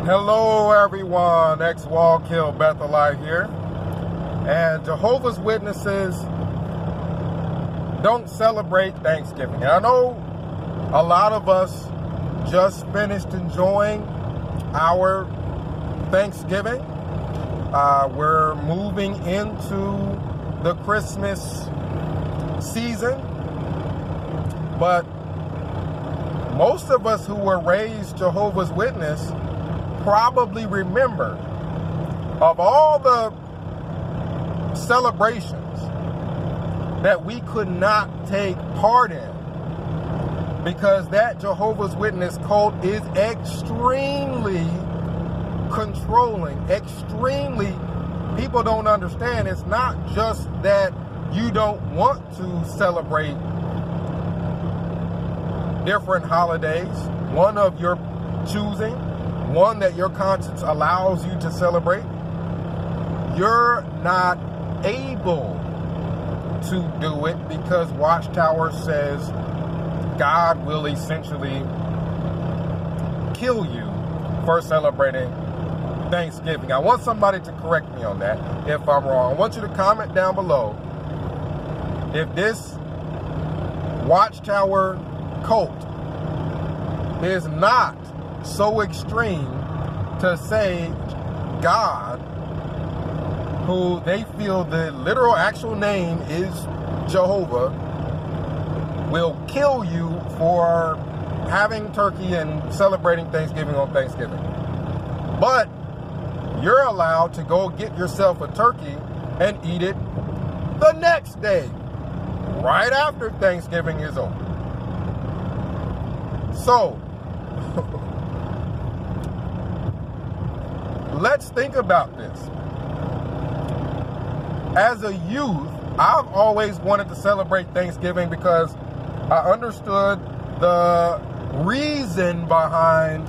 Hello everyone, ex-Wall Kill Bethelite here. And Jehovah's Witnesses don't celebrate Thanksgiving. And I know a lot of us just finished enjoying our Thanksgiving. We're moving into the Christmas season. But most of us who were raised Jehovah's Witness probably remember of all the celebrations that we could not take part in because that Jehovah's Witness cult is extremely controlling, extremely, people don't understand. It's not just that you don't want to celebrate different holidays, one of your choosing, one that your conscience allows you to celebrate. You're not able to do it because Watchtower says God will essentially kill you for celebrating Thanksgiving. I want somebody to correct me on that if I'm wrong. I want you to comment down below if this Watchtower cult is not so extreme to say God, who they feel the literal actual name is Jehovah, will kill you for having turkey and celebrating Thanksgiving on Thanksgiving. But you're allowed to go get yourself a turkey and eat it the next day, right after Thanksgiving is over. So, let's think about this. As a youth, I've always wanted to celebrate Thanksgiving because I understood the reason behind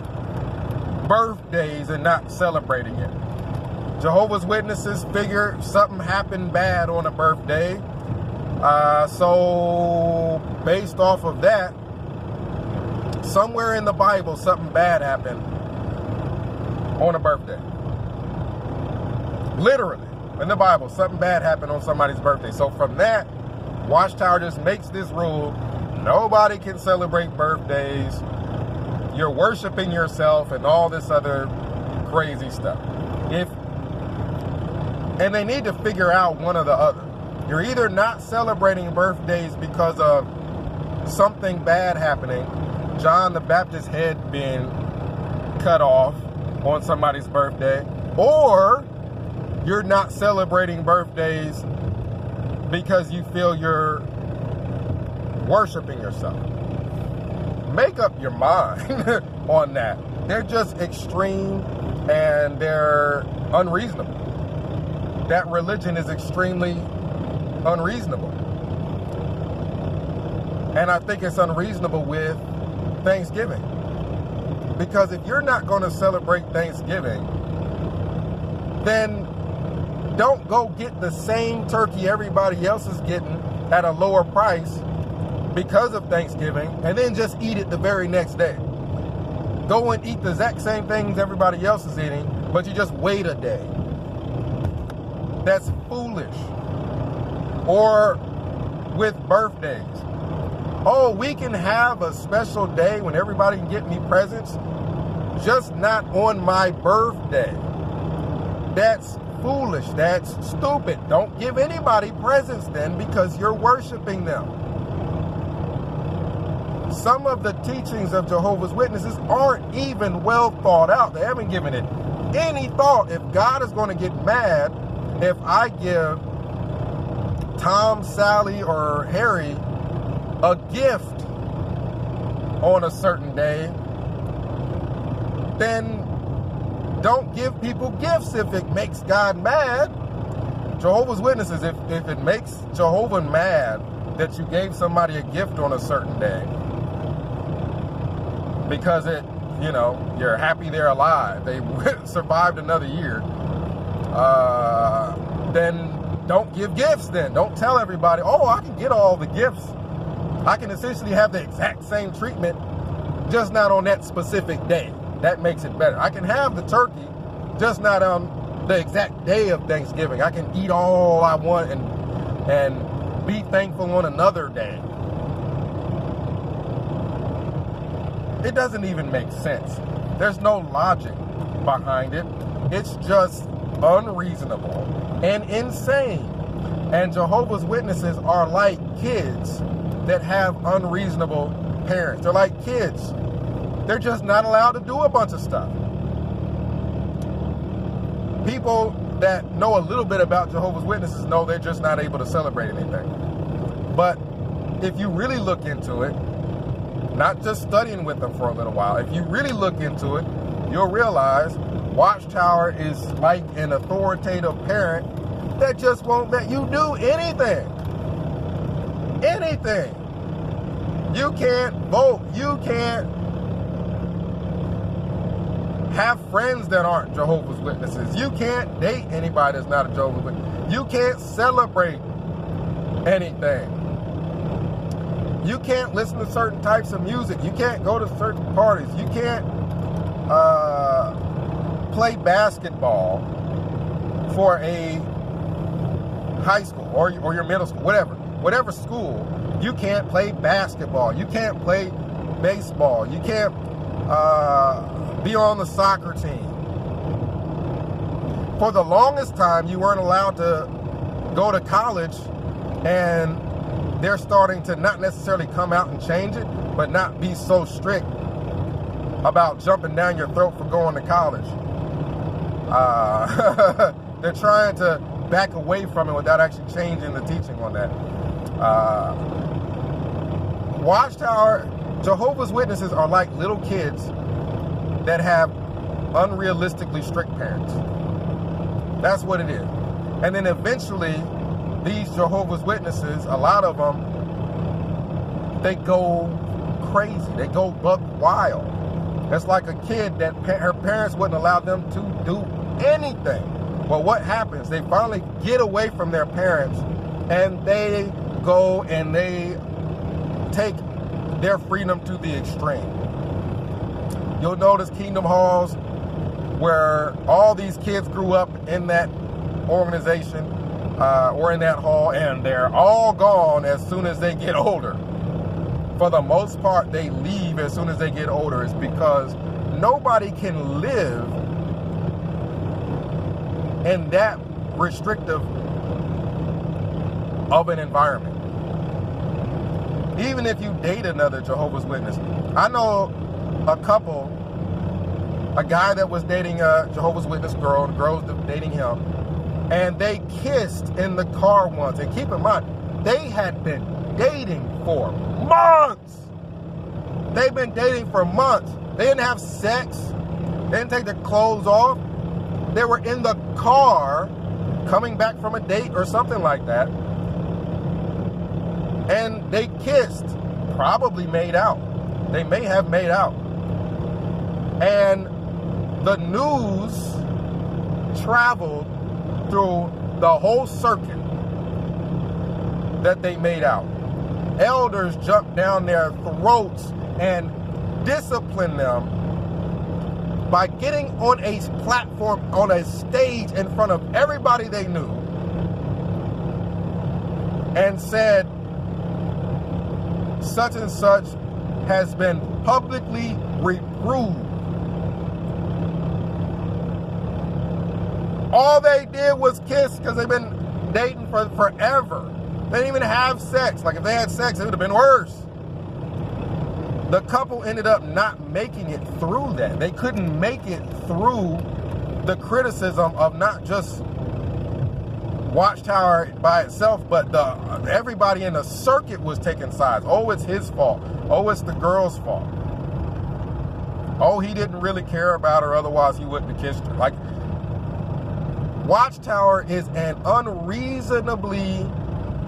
birthdays and not celebrating it. Jehovah's Witnesses figure something happened bad on a birthday. So based off of that, somewhere in the Bible, something bad happened on a birthday. Literally, in the Bible, something bad happened on somebody's birthday. So from that, Watchtower just makes this rule: nobody can celebrate birthdays. You're worshiping yourself and all this other crazy stuff. And they need to figure out one or the other. You're either not celebrating birthdays because of something bad happening, John the Baptist's head being cut off on somebody's birthday, or you're not celebrating birthdays because you feel you're worshiping yourself. Make up your mind on that. They're just extreme and they're unreasonable. That religion is extremely unreasonable. And I think it's unreasonable with Thanksgiving. Because if you're not going to celebrate Thanksgiving, then don't go get the same turkey everybody else is getting at a lower price because of Thanksgiving and then just eat it the very next day. Go and eat the exact same things everybody else is eating, but you just wait a day. That's foolish. Or with birthdays. Oh, we can have a special day when everybody can get me presents, just not on my birthday. That's foolish. That's stupid. Don't give anybody presents then because you're worshiping them. Some of the teachings of Jehovah's Witnesses aren't even well thought out. They haven't given it any thought. If God is going to get mad if I give Tom, Sally, or Harry a gift on a certain day, then don't give people gifts if it makes God mad. Jehovah's Witnesses, if it makes Jehovah mad that you gave somebody a gift on a certain day because you're happy they're alive, they survived another year, then don't give gifts then. Don't tell everybody, oh, I can get all the gifts. I can essentially have the exact same treatment, just not on that specific day. that makes it better. I can have the turkey, just not on the exact day of Thanksgiving. I can eat all I want and be thankful on another day. It doesn't even make sense. There's no logic behind it. It's just unreasonable and insane. And Jehovah's Witnesses are like kids that have unreasonable parents. They're like kids. They're just not allowed to do a bunch of stuff. People that know a little bit about Jehovah's Witnesses know they're just not able to celebrate anything. But if you really look into it, not just studying with them for a little while, if you really look into it, you'll realize Watchtower is like an authoritative parent that just won't let you do anything. Anything. You can't vote. You can't have friends that aren't Jehovah's Witnesses. You can't date anybody that's not a Jehovah's Witness. You can't celebrate anything. You can't listen to certain types of music. You can't go to certain parties. You can't play basketball for a high school or your middle school, whatever school. You can't play basketball. You can't play baseball. You can't be on the soccer team. For the longest time, you weren't allowed to go to college, and they're starting to not necessarily come out and change it, but not be so strict about jumping down your throat for going to college. They're trying to back away from it without actually changing the teaching on that. Watchtower, Jehovah's Witnesses are like little kids that have unrealistically strict parents. That's what it is. And then eventually, these Jehovah's Witnesses, a lot of them, they go crazy. They go buck wild. It's like a kid that her parents wouldn't allow them to do anything. Well, what happens? They finally get away from their parents, and they go and they take their freedom to the extreme. You'll notice Kingdom Halls, where all these kids grew up in that organization or in that hall, and they're all gone as soon as they get older. For the most part, they leave as soon as they get older. It's because nobody can live in that restrictive of an environment. Even if you date another Jehovah's Witness. I know a couple, a guy that was dating a Jehovah's Witness girl, and the girl was dating him, and they kissed in the car once. And keep in mind, they had been dating for months. They've been dating for months. They didn't have sex. They didn't take their clothes off. They were in the car coming back from a date or something like that. And they kissed, probably made out. They may have made out. And the news traveled through the whole circuit that they made out. Elders jumped down their throats and disciplined them by getting on a platform, on a stage in front of everybody they knew, and said, such and such has been publicly reproved. All they did was kiss because they've been dating for forever. They didn't even have sex. Like if they had sex, it would have been worse. The couple ended up not making it through that. They couldn't make it through the criticism of not just Watchtower by itself, but everybody in the circuit was taking sides. Oh, it's his fault. Oh, it's the girl's fault. Oh, he didn't really care about her, otherwise he wouldn't have kissed her. Like, Watchtower is an unreasonably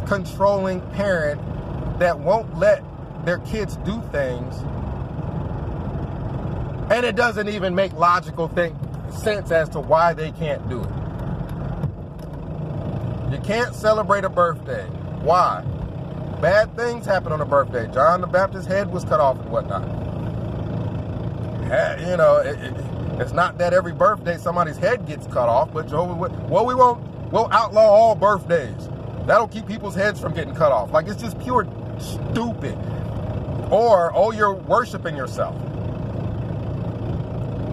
controlling parent that won't let their kids do things, and it doesn't even make logical sense as to why they can't do it. You can't celebrate a birthday. Why? Bad things happen on a birthday. John the Baptist's head was cut off and whatnot. You know, it's not that every birthday somebody's head gets cut off, but Jehovah's Witnesses, well, we'll outlaw all birthdays. That'll keep people's heads from getting cut off. Like, it's just pure stupid. Or, oh, you're worshiping yourself.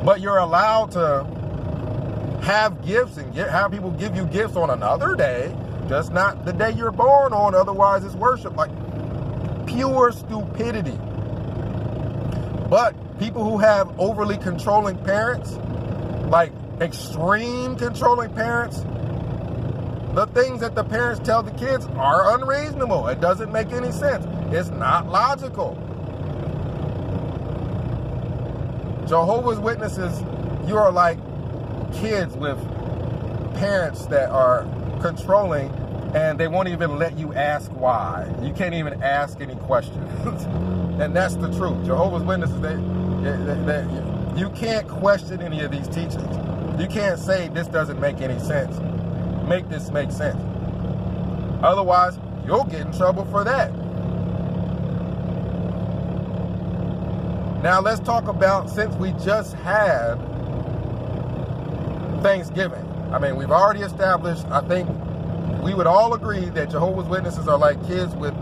But you're allowed to have gifts and have people give you gifts on another day, just not the day you're born on, otherwise it's worship. Like, pure stupidity. But people who have overly controlling parents, like extreme controlling parents, the things that the parents tell the kids are unreasonable. It doesn't make any sense. It's not logical. Jehovah's Witnesses, you are like kids with parents that are controlling, and they won't even let you ask why. You can't even ask any questions. And that's the truth. Jehovah's Witnesses, you can't question any of these teachings. You can't say this doesn't make any sense. Make this make sense. Otherwise, you'll get in trouble for that. Now let's talk about, since we just had Thanksgiving. I mean, we've already established, I think we would all agree that Jehovah's Witnesses are like kids with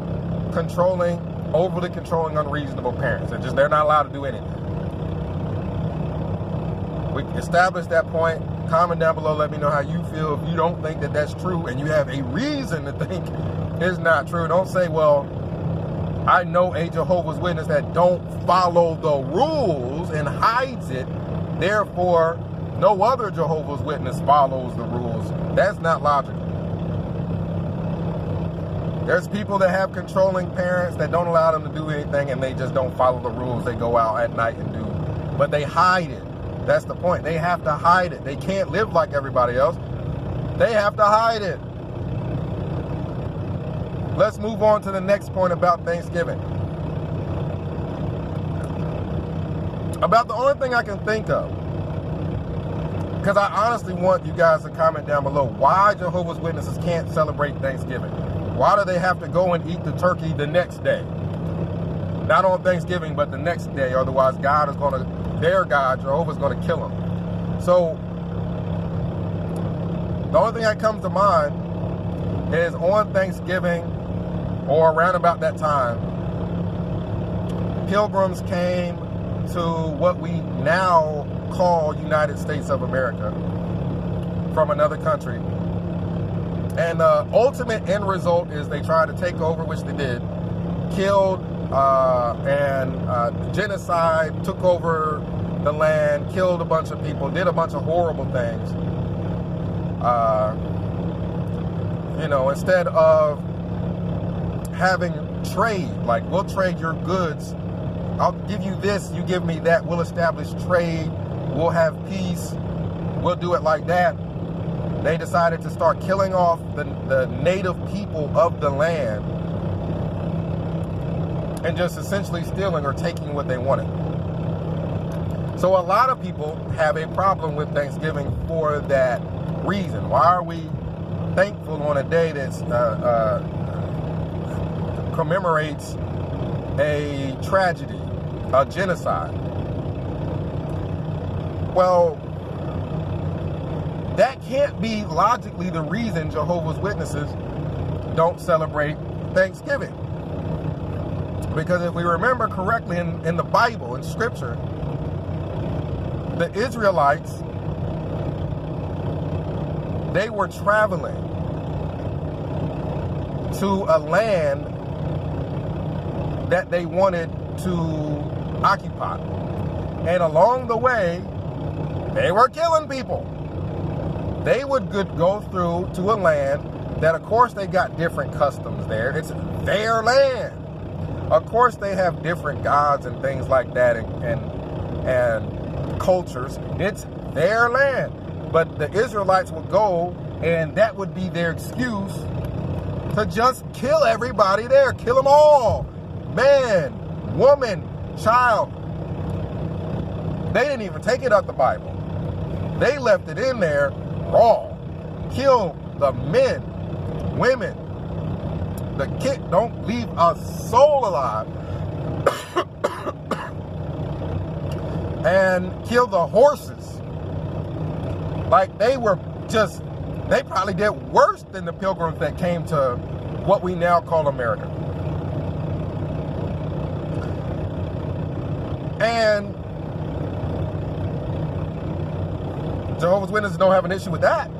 overly controlling, unreasonable parents. They're not allowed to do anything. We established that point. Comment down below, let me know how you feel if you don't think that that's true and you have a reason to think it's not true. Don't say, well, I know a Jehovah's Witness that don't follow the rules and hides it, therefore no other Jehovah's Witness follows the rules. That's not logical. There's people that have controlling parents that don't allow them to do anything, and they just don't follow the rules. They go out at night and do, but they hide it. That's the point. They have to hide it. They can't live like everybody else. They have to hide it. Let's move on to the next point about Thanksgiving. About the only thing I can think of, because I honestly want you guys to comment down below why Jehovah's Witnesses can't celebrate Thanksgiving. Why do they have to go and eat the turkey the next day? Not on Thanksgiving, but the next day. Otherwise, their God, Jehovah's going to kill them. So, the only thing that comes to mind is on Thanksgiving, or around about that time, pilgrims came to what we now call United States of America from another country. And the ultimate end result is they tried to take over, which they did, killed and genocide, took over the land, killed a bunch of people, did a bunch of horrible things. Instead of having trade, like, we'll trade your goods, I'll give you this, you give me that, we'll establish trade, we'll have peace, we'll do it like that. They decided to start killing off the native people of the land and just essentially stealing or taking what they wanted. So a lot of people have a problem with Thanksgiving for that reason. Why are we thankful on a day that commemorates a tragedy, a genocide? Well, that can't be logically the reason Jehovah's Witnesses don't celebrate Thanksgiving. Because if we remember correctly in the Bible, in Scripture, the Israelites, they were traveling to a land that they wanted to occupy. And along the way, they were killing people. They would go through to a land that, of course, they got different customs there. It's their land. Of course, they have different gods and things like that and cultures. It's their land. But the Israelites would go, and that would be their excuse to just kill everybody there. Kill them all. Man, woman, child. They didn't even take it out the Bible. They left it in there raw. Kill the men, women, the kid. Don't leave a soul alive. and kill the horses. Like they probably did worse than the pilgrims that came to what we now call America. And Jehovah's Witnesses don't have an issue with that.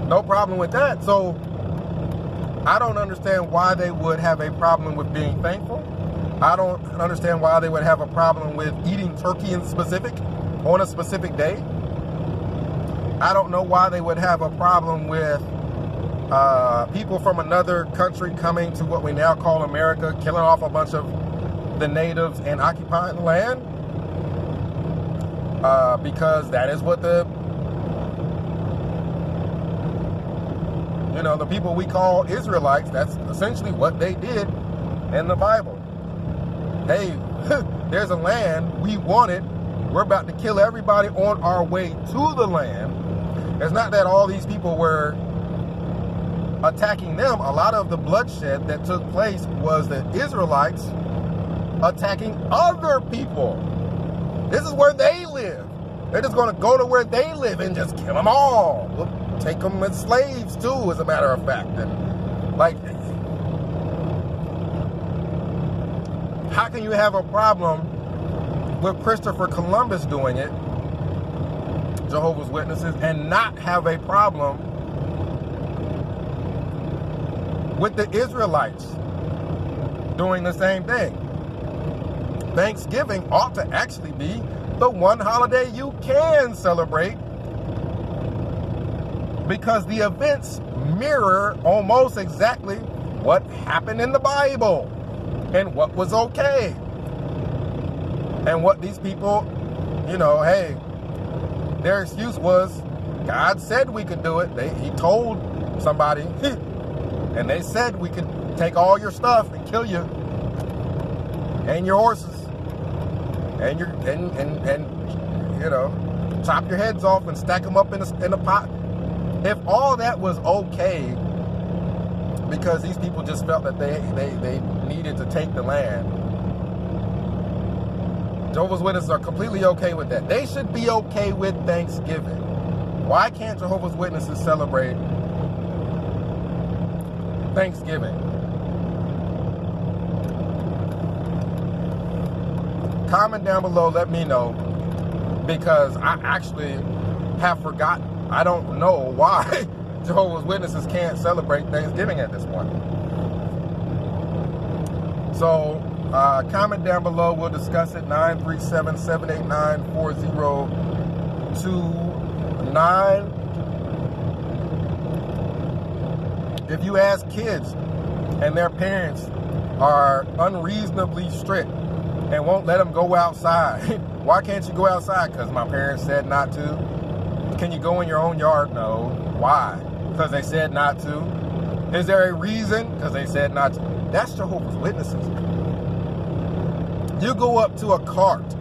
No problem with that. So I don't understand why they would have a problem with being thankful. I don't understand why they would have a problem with eating turkey in specific on a specific day. I don't know why they would have a problem with people from another country coming to what we now call America, killing off a bunch of the natives and occupying the land. Because that is what the people we call Israelites, that's essentially what they did in the Bible. Hey, there's a land, we want it, we're about to kill everybody on our way to the land. It's not that all these people were attacking them. A lot of the bloodshed that took place was the Israelites attacking other people. This is where they live. They're just going to go to where they live and just kill them all. We'll take them as slaves too, as a matter of fact. And like, how can you have a problem with Christopher Columbus doing it, Jehovah's Witnesses, and not have a problem with the Israelites doing the same thing? Thanksgiving ought to actually be the one holiday you can celebrate, because the events mirror almost exactly what happened in the Bible and what was okay. And what these people, hey, their excuse was, God said we could do it. He told somebody, and they said we could take all your stuff and kill you, and your horses, and chop your heads off and stack them up in a pot. If all that was okay, because these people just felt that they needed to take the land, Jehovah's Witnesses are completely okay with that. They should be okay with Thanksgiving. Why can't Jehovah's Witnesses celebrate Thanksgiving? Comment down below, let me know, because I actually have forgotten. I don't know why Jehovah's Witnesses can't celebrate Thanksgiving at this point. So, comment down below. We'll discuss it. 937-789-4029. If you ask kids and their parents are unreasonably strict and won't let them go outside, why can't you go outside? Because my parents said not to. Can you go in your own yard? No. Why? Because they said not to. Is there a reason? Because they said not to. That's Jehovah's Witnesses. You go up to a cart.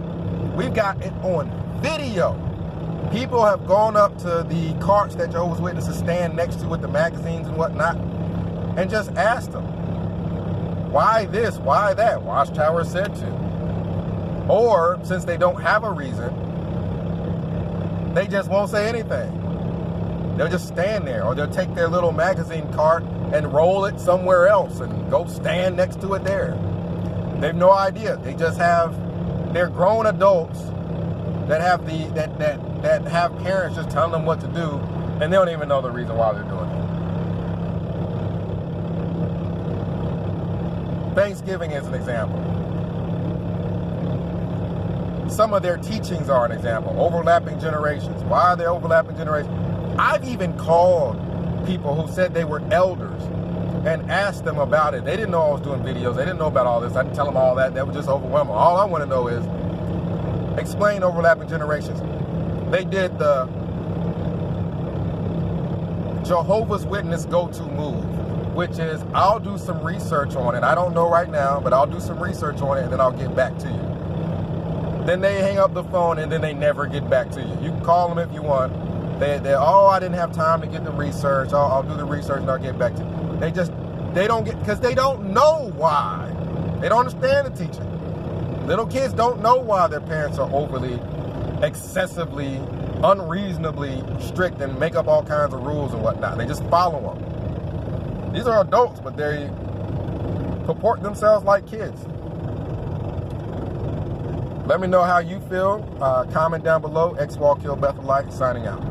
We've got it on video. People have gone up to the carts that Jehovah's Witnesses stand next to with the magazines and whatnot, and just asked them, why this? Why that? Watchtower said to. Or, since they don't have a reason, they just won't say anything. They'll just stand there, or they'll take their little magazine cart and roll it somewhere else and go stand next to it there. They have no idea. They just have, they're grown adults that have that have parents just telling them what to do, and they don't even know the reason why they're doing it. Thanksgiving is an example. Some of their teachings are an example. Overlapping generations. Why are they overlapping generations? I've even called people who said they were elders and asked them about it. They didn't know I was doing videos. They didn't know about all this. I didn't tell them all that. That would just overwhelm them. All I want to know is, explain overlapping generations. They did the Jehovah's Witness go-to move, which is, I'll do some research on it. I don't know right now, but I'll do some research on it and then I'll get back to you. Then they hang up the phone and then they never get back to you. You can call them if you want. Oh, I didn't have time to get the research. I'll do the research and I'll get back to you. They don't get, because they don't know why They don't understand the teaching. Little kids don't know why their parents are overly, excessively, unreasonably strict and make up all kinds of rules and whatnot. They just follow them. These are adults, but they purport themselves like kids. Let me know how you feel. Comment down below. XWall Kill Bethelite signing out.